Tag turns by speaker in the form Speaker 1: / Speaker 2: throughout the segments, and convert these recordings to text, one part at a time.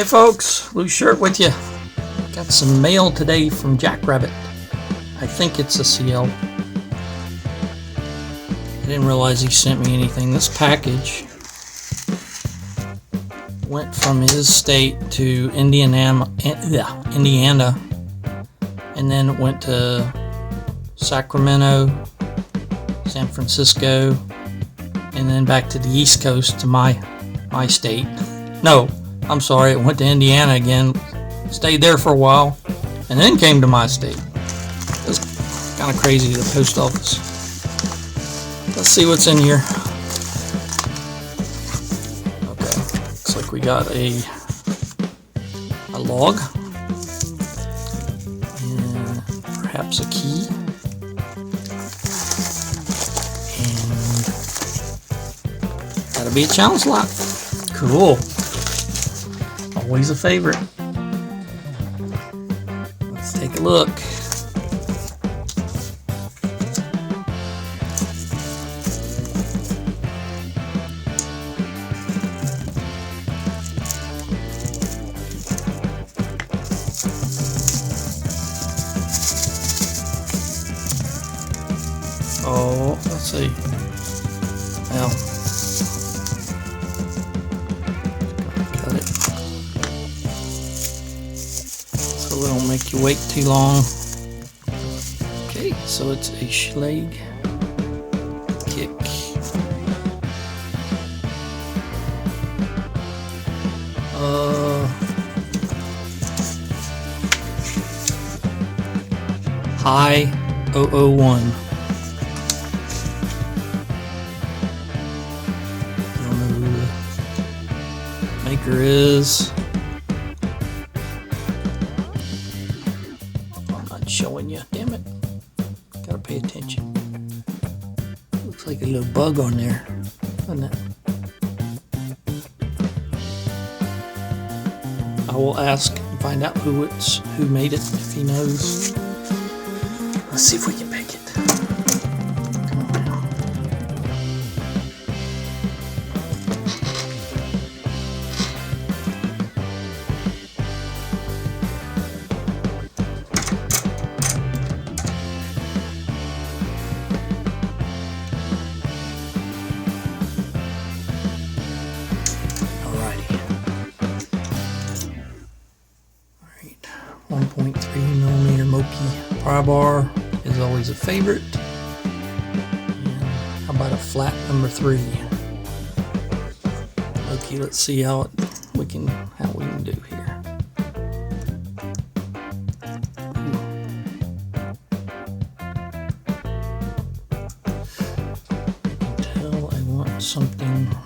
Speaker 1: Hey folks, Loose Shirt with you. Got some mail today from Jackrabbit. I think it's a CL. I didn't realize he sent me anything. This package went from his state to Indiana, and then it went to Sacramento, San Francisco, and then back to the East Coast to my state. No, I'm sorry, it went to Indiana again, stayed there for a while, and then came to my state. It's kind of crazy, the post office. Let's see what's in here. Okay, looks like we got a log, and perhaps a key, and that'll be a challenge lock. Cool. Always a favorite. Let's take a look. Oh, let's see. Well, cut it so it don't make you wait too long. Okay, so it's a Schlag kick. HI0001. Maker is, I'm not showing you, damn it, gotta pay attention. Looks like a little bug on there, doesn't it? I will ask and find out who made it, if he knows. Let's see if we can pick it. Come on now. Alright, 1.3mm Moki pry bar is always a favorite. And how about a flat number 3? Okay, let's see how we can do here. I can tell I want something here.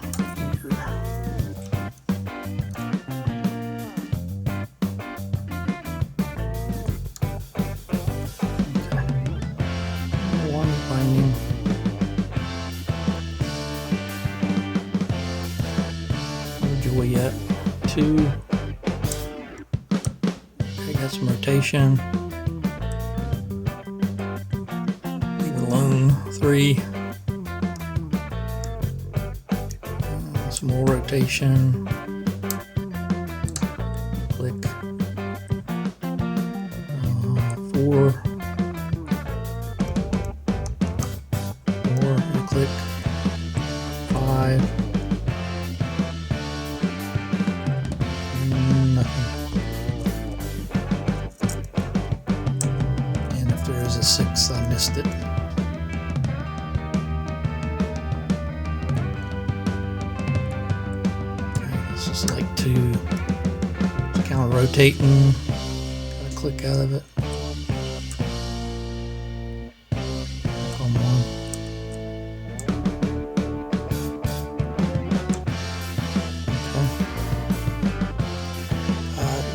Speaker 1: Where'd you weigh at? 2. Okay, got some rotation. Leave it alone. 3. Some more rotation. Click. 4. Click. 5. Nothing. And if there is a 6, I missed it. Okay, this is like 2. It's kind of rotating. Gotta click out of it.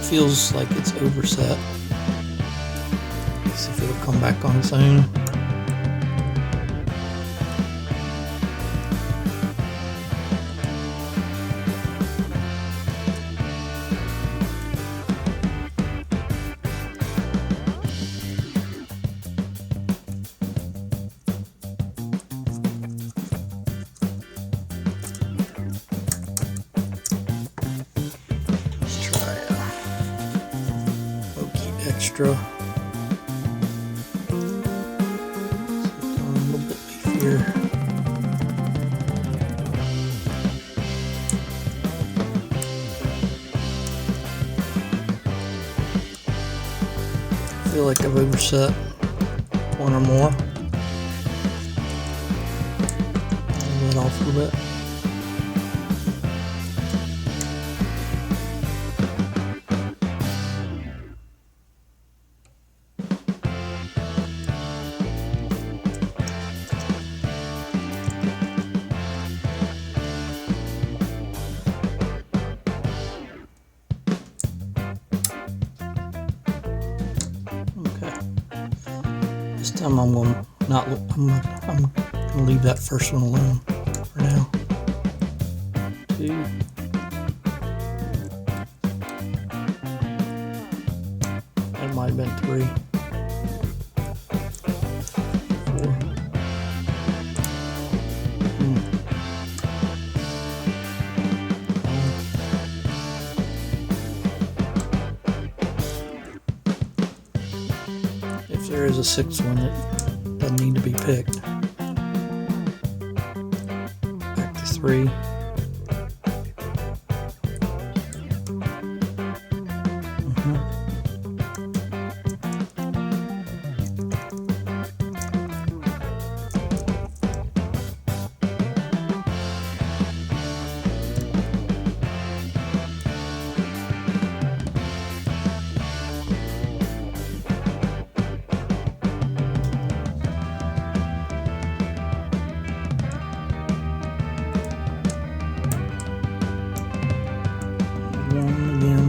Speaker 1: Feels like it's overset. Let's see if it'll come back on soon. Let's try extra. A little bit beefier. I feel like I've overset one or more. Pull that off a little bit. This time I'm gonna leave that first one alone for now. 2. That might have been 3. 4. If there is a 6th one that doesn't need to be picked. Back to 3. Again.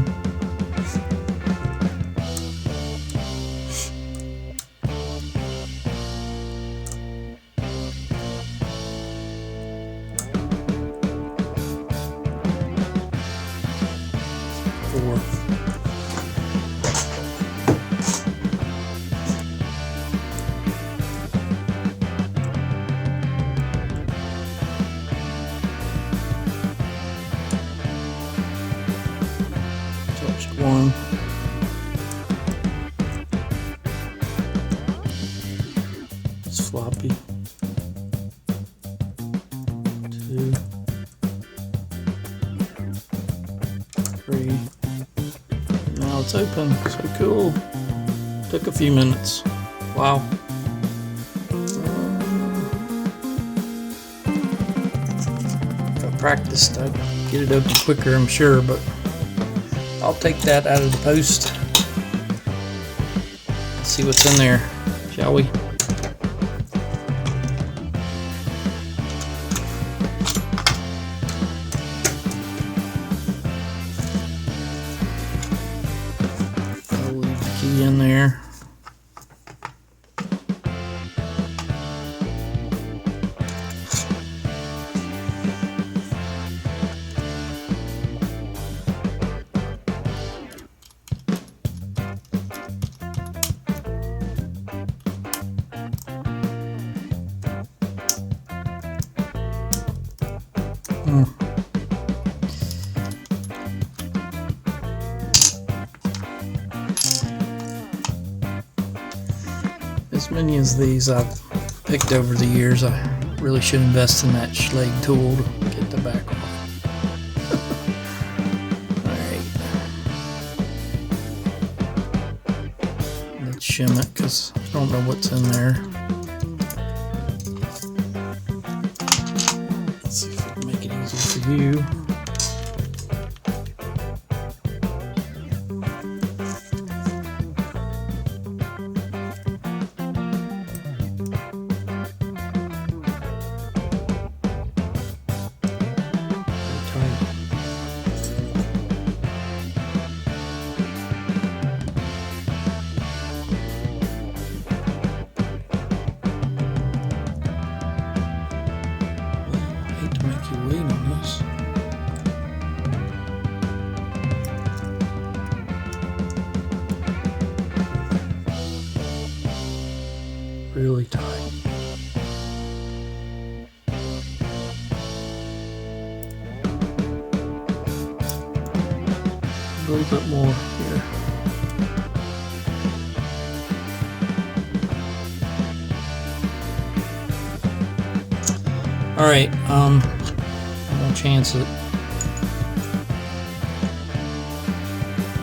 Speaker 1: One. It's floppy. 2. 3. Now it's open. So cool. Took a few minutes. Wow. If I practiced, I'd get it open quicker, I'm sure, but I'll take that out of the post. Let's see what's in there, shall we? I'll leave the key in there. As many as these I've picked over the years, I really should invest in that Schlage tool to get the back off. Alright. Let's shim it because I don't know what's in there. Let's see if I can make it easier for you. Really tight. A little bit more here. Alright, I'm gonna chance it.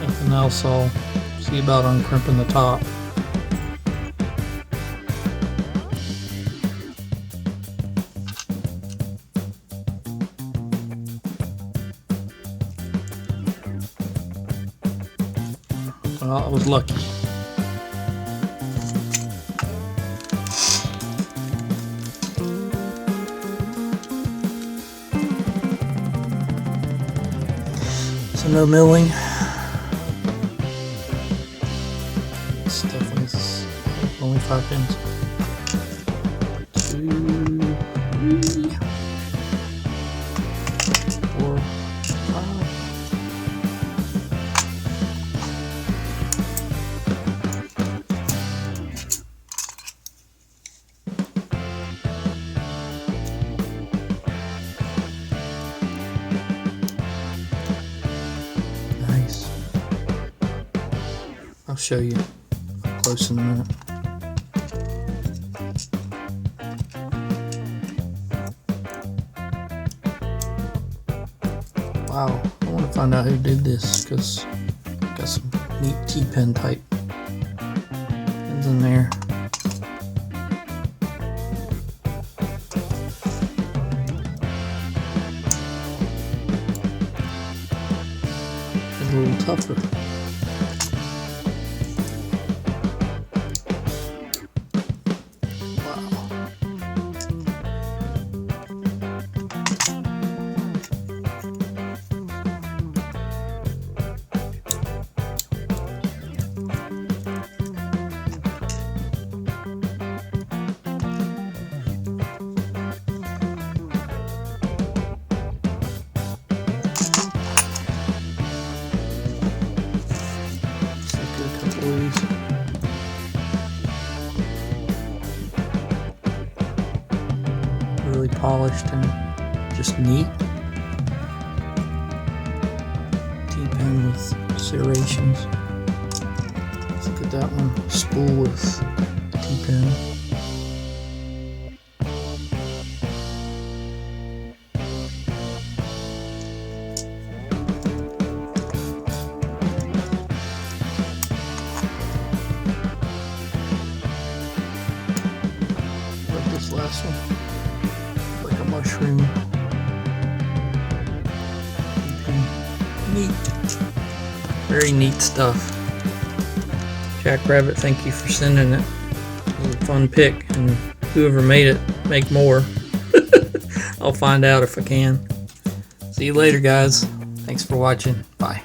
Speaker 1: Nothing else, I'll see about uncrimping the top. Well, I was lucky. So no milling. It's definitely only 5 pins. 2, 3, 4, 5. Nice. I'll show you up close in a minute. Wow, I want to find out who did this because got some neat T-pin type pins in there. It's a little tougher. Really polished and just neat. T-pin with serrations. Let's look at that one. Spool with T-pin. Like this last one. Like a mushroom. Neat. Very neat stuff. Jackrabbit, thank you for sending it. It was a fun pick, and whoever made it, make more. I'll find out if I can. See you later, guys. Thanks for watching. Bye.